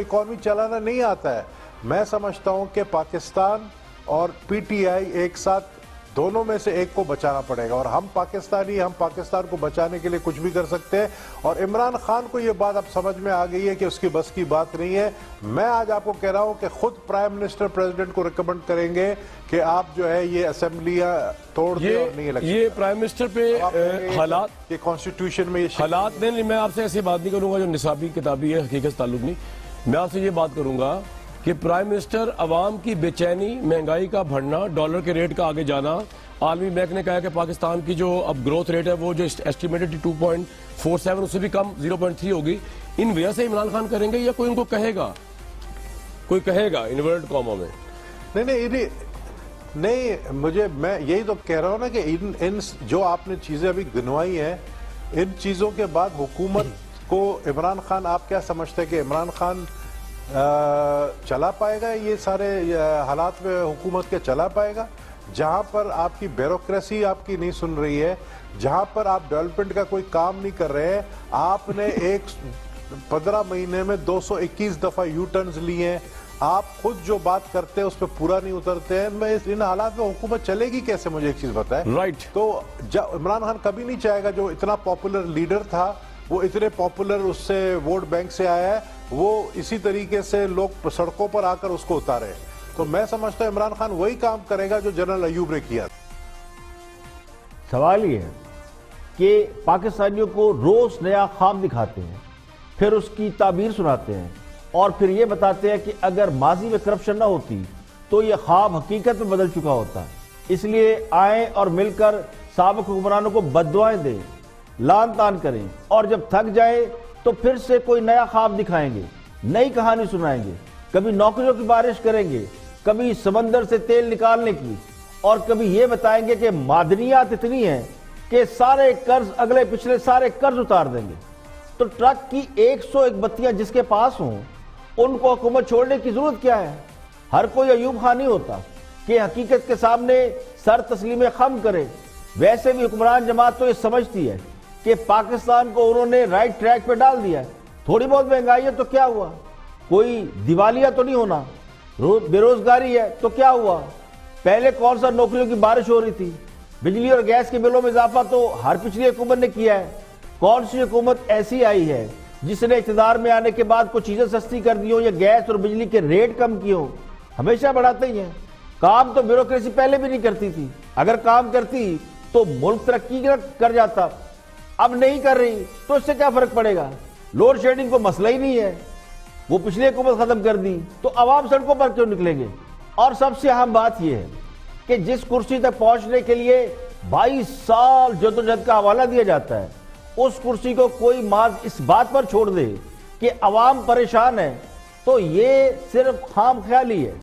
Economy چلانا نہیں آتا ہے. میں سمجھتا ہوں کہ پاکستان اور پی ٹی آئی ایک ساتھ دونوں میں سے ایک کو بچانا پڑے گا, اور ہم پاکستانی ہم پاکستان کو بچانے کے لیے کچھ بھی کر سکتے ہیں. اور عمران خان کو یہ بات اب سمجھ میں آ گئی ہے کہ اس کی بس کی بات نہیں ہے. میں آج آپ کو کہہ رہا ہوں کہ خود پرائم منسٹر پریزیڈنٹ کو ریکمنڈ کریں گے کہ آپ جو ہے یہ اسمبلیاں توڑ دیں اور نہیں الیکشن. یہ پرائم منسٹر پہ حالات یہ کانسٹیٹیوشن میں یہ حالات نہیں, میں آپ سے ایسی بات نہیں کروں گا جو نصابی کتابی ہے, حقیقت سے تعلق نہیں. میں آپ سے یہ بات کروں گا کہ پرائم منسٹر عوام کی بے چینی, مہنگائی کا بڑھنا, ڈالر کے ریٹ کا آگے جانا, عالمی بینک نے کہا کہ پاکستان کی جو اب گروتھ ریٹ ہے وہ جو اسٹیمیٹڈ 2.47 اس سے بھی کم 0.3 ہوگی, ان وجہ سے عمران خان کریں گے یا کوئی ان کو کہے گا, کوئی کہے گا انورٹڈ کاموں میں؟ نہیں, میں یہی تو کہہ رہا ہوں نا کہ ان جو آپ نے چیزیں ابھی گنوائی ہیں, ان چیزوں کے بعد حکومت کو عمران خان, آپ کیا سمجھتے ہیں کہ عمران خان چلا پائے گا یہ سارے حالات میں, حکومت کے چلا پائے گا جہاں پر آپ کی بیوروکریسی آپ کی نہیں سن رہی ہے, جہاں پر آپ ڈیولپمنٹ کا کوئی کام نہیں کر رہے ہیں. آپ نے 15 مہینے میں 221 دفعہ یو ٹرنز لیے ہیں, آپ خود جو بات کرتے ہیں اس پہ پورا نہیں اترتے ہیں. میں ان حالات میں حکومت چلے گی کیسے, مجھے ایک چیز بتائیں. رائٹ. تو عمران خان کبھی نہیں چاہے گا, جو اتنا پاپولر لیڈر تھا وہ اتنے پاپولر اس سے ووٹ بینک سے آیا ہے, وہ اسی طریقے سے لوگ سڑکوں پر آ کر اس کو اتارے. تو میں سمجھتا ہوں عمران خان وہی کام کرے گا جو جنرل ایوب نے کیا. سوال یہ ہے کہ پاکستانیوں کو روز نیا خواب دکھاتے ہیں, پھر اس کی تعبیر سناتے ہیں, اور پھر یہ بتاتے ہیں کہ اگر ماضی میں کرپشن نہ ہوتی تو یہ خواب حقیقت میں بدل چکا ہوتا. اس لیے آئیں اور مل کر سابق حکمرانوں کو بددعائیں دیں, لان تان کریں, اور جب تھک جائے تو پھر سے کوئی نیا خواب دکھائیں گے, نئی کہانی سنائیں گے. کبھی نوکریوں کی بارش کریں گے, کبھی سمندر سے تیل نکالنے کی, اور کبھی یہ بتائیں گے کہ معدنیات اتنی ہیں کہ سارے قرض, اگلے پچھلے سارے قرض اتار دیں گے. تو ٹرک کی 101 بتیاں جس کے پاس ہوں ان کو حکومت چھوڑنے کی ضرورت کیا ہے؟ ہر کوئی ایوب خان نہیں ہوتا کہ حقیقت کے سامنے سر تسلیم خم کرے. ویسے بھی حکمران جماعت تو یہ سمجھتی ہے کہ پاکستان کو انہوں نے رائٹ ٹریک پہ ڈال دیا ہے. تھوڑی بہت مہنگائی ہے تو کیا ہوا, کوئی دیوالیہ تو نہیں ہونا, بے روزگاری ہے تو کیا ہوا, پہلے کون سا نوکریوں کی بارش ہو رہی تھی, بجلی اور گیس کے بلوں میں اضافہ تو ہر پچھلی حکومت نے کیا ہے. کون سی حکومت ایسی آئی ہے جس نے اقتدار میں آنے کے بعد کچھ چیزیں سستی کر دی ہوں یا گیس اور بجلی کے ریٹ کم کیے ہوں؟ ہمیشہ بڑھاتے ہی ہیں. کام تو بیوروکریسی پہلے بھی نہیں کرتی تھی, اگر کام کرتی تو ملک ترقی کر جاتا. اب نہیں کر رہی تو اس سے کیا فرق پڑے گا؟ لوڈ شیڈنگ کو مسئلہ ہی نہیں ہے, وہ پچھلی حکومت ختم کر دی, تو عوام سڑکوں پر کیوں نکلیں گے؟ اور سب سے اہم بات یہ ہے کہ جس کرسی تک پہنچنے کے لیے 22 سال جدوجہد کا حوالہ دیا جاتا ہے, اس کرسی کو کوئی ماض اس بات پر چھوڑ دے کہ عوام پریشان ہے, تو یہ صرف خام خیالی ہے.